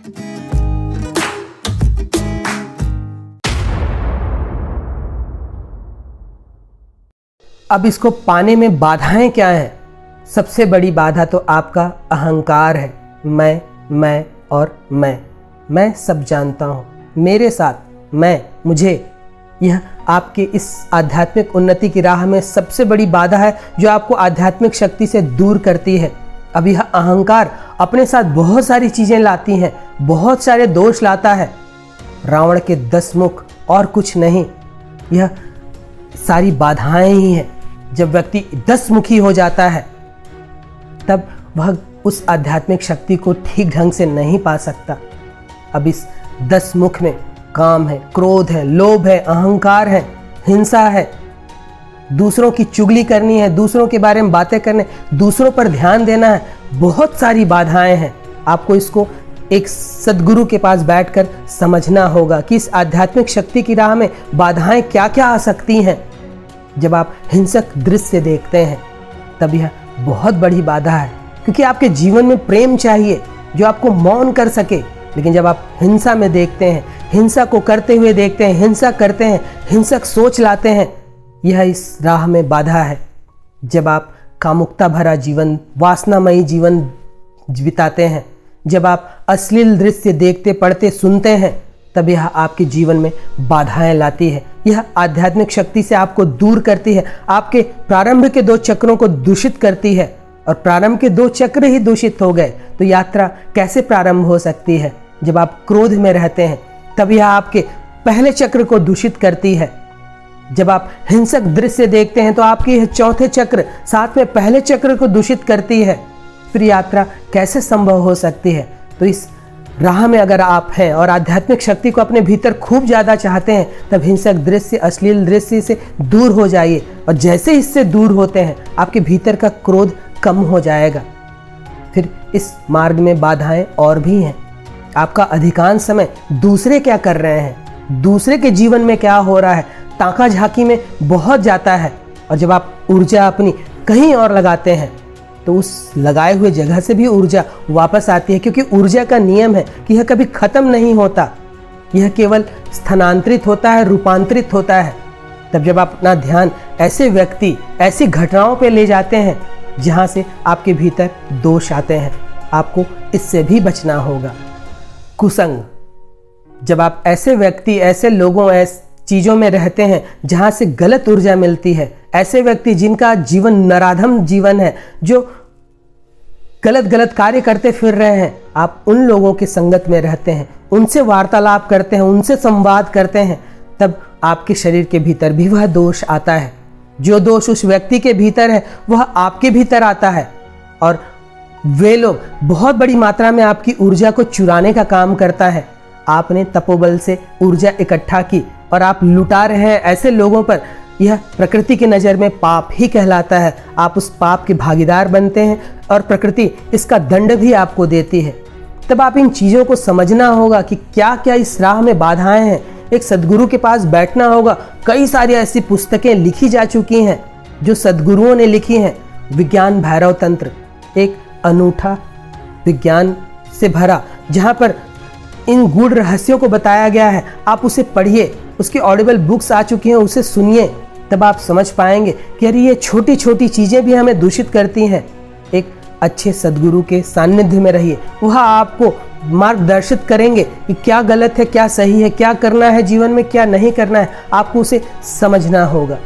अब इसको पाने में बाधाएं क्या हैं? सबसे बड़ी बाधा तो आपका अहंकार है। मैं और मैं सब जानता हूँ, मेरे साथ मुझे। यह आपके इस आध्यात्मिक उन्नति की राह में सबसे बड़ी बाधा है जो आपको आध्यात्मिक शक्ति से दूर करती है। अब यह अहंकार अपने साथ बहुत सारी चीज़ें लाती हैं, बहुत सारे दोष लाता है। रावण के 10 मुख और कुछ नहीं, यह सारी बाधाएं ही हैं। जब व्यक्ति 10 मुखी हो जाता है तब वह उस आध्यात्मिक शक्ति को ठीक ढंग से नहीं पा सकता। अब इस 10 मुख में काम है, क्रोध है, लोभ है, अहंकार है, हिंसा है, दूसरों की चुगली करनी है, दूसरों के बारे में बातें करने, दूसरों पर ध्यान देना है। बहुत सारी बाधाएं हैं। आपको इसको एक सद्गुरु के पास बैठकर समझना होगा कि इस आध्यात्मिक शक्ति की राह में बाधाएं क्या क्या आ सकती हैं। जब आप हिंसक दृश्य देखते हैं तब यह बहुत बड़ी बाधा है, क्योंकि आपके जीवन में प्रेम चाहिए जो आपको मौन कर सके। लेकिन जब आप हिंसा में देखते हैं, हिंसा को करते हुए देखते हैं, हिंसा करते हैं, हिंसक सोच लाते हैं, यह इस राह में बाधा है। जब आप कामुकता भरा जीवन, वासनामयी जीवन बिताते हैं, जब आप अश्लील दृश्य देखते, पढ़ते, सुनते हैं, तब यह आपके जीवन में बाधाएं लाती है। यह आध्यात्मिक शक्ति से आपको दूर करती है, आपके प्रारंभ के 2 चक्रों को दूषित करती है। और प्रारंभ के 2 चक्र ही दूषित हो गए तो यात्रा कैसे प्रारंभ हो सकती है? जब आप क्रोध में रहते हैं तब यह आपके पहले चक्र को दूषित करती है। जब आप हिंसक दृश्य देखते हैं तो आपके यह 4थे चक्र साथ में पहले चक्र को दूषित करती है। फिर यात्रा कैसे संभव हो सकती है? तो इस राह में अगर आप हैं और आध्यात्मिक शक्ति को अपने भीतर खूब ज़्यादा चाहते हैं तब हिंसक दृश्य, अश्लील दृश्य से दूर हो जाइए। और जैसे इससे दूर होते हैं आपके भीतर का क्रोध कम हो जाएगा। फिर इस मार्ग में बाधाएं और भी हैं। आपका अधिकांश समय दूसरे क्या कर रहे हैं, दूसरे के जीवन में क्या हो रहा है, ताका झाकी में बहुत जाता है। और जब आप ऊर्जा अपनी कहीं और लगाते हैं तो उस लगाए हुए जगह से भी ऊर्जा वापस आती है, क्योंकि ऊर्जा का नियम है कि यह कभी खत्म नहीं होता, यह केवल स्थानांतरित होता है, रूपांतरित होता है। तब जब आप अपना ध्यान ऐसे व्यक्ति, ऐसी घटनाओं पे ले जाते हैं जहां से आपके भीतर दोष आते हैं, आपको इससे भी बचना होगा। कुसंग, जब आप ऐसे व्यक्ति, ऐसे लोगों, ऐसे चीज़ों में रहते हैं जहां से गलत ऊर्जा मिलती है, ऐसे व्यक्ति जिनका जीवन नराधम जीवन है, जो गलत कार्य करते फिर रहे हैं, आप उन लोगों की संगत में रहते हैं, उनसे वार्तालाप करते हैं, उनसे संवाद करते हैं, तब आपके शरीर के भीतर भी वह दोष आता है। जो दोष उस व्यक्ति के भीतर है वह आपके भीतर आता है। और वे लोग बहुत बड़ी मात्रा में आपकी ऊर्जा को चुराने का काम करता है। आपने तपोबल से ऊर्जा इकट्ठा की और आप लुटा रहे हैं ऐसे लोगों पर, यह प्रकृति की नज़र में पाप ही कहलाता है। आप उस पाप के भागीदार बनते हैं और प्रकृति इसका दंड भी आपको देती है। तब आप इन चीज़ों को समझना होगा कि क्या क्या इस राह में बाधाएं हैं। एक सद्गुरु के पास बैठना होगा। कई सारी ऐसी पुस्तकें लिखी जा चुकी हैं जो सद्गुरुओं ने लिखी हैं। विज्ञान भैरव तंत्र एक अनूठा विज्ञान से भरा, जहाँ पर इन गूढ़ रहस्यों को बताया गया है। आप उसे पढ़िए, उसकी ऑडिबल बुक्स आ चुकी हैं, उसे सुनिए, तब आप समझ पाएंगे कि अरे ये छोटी छोटी चीज़ें भी हमें दूषित करती हैं। एक अच्छे सद्गुरु के सानिध्य में रहिए, वह आपको मार्गदर्शित करेंगे कि क्या गलत है, क्या सही है, क्या करना है जीवन में, क्या नहीं करना है। आपको उसे समझना होगा।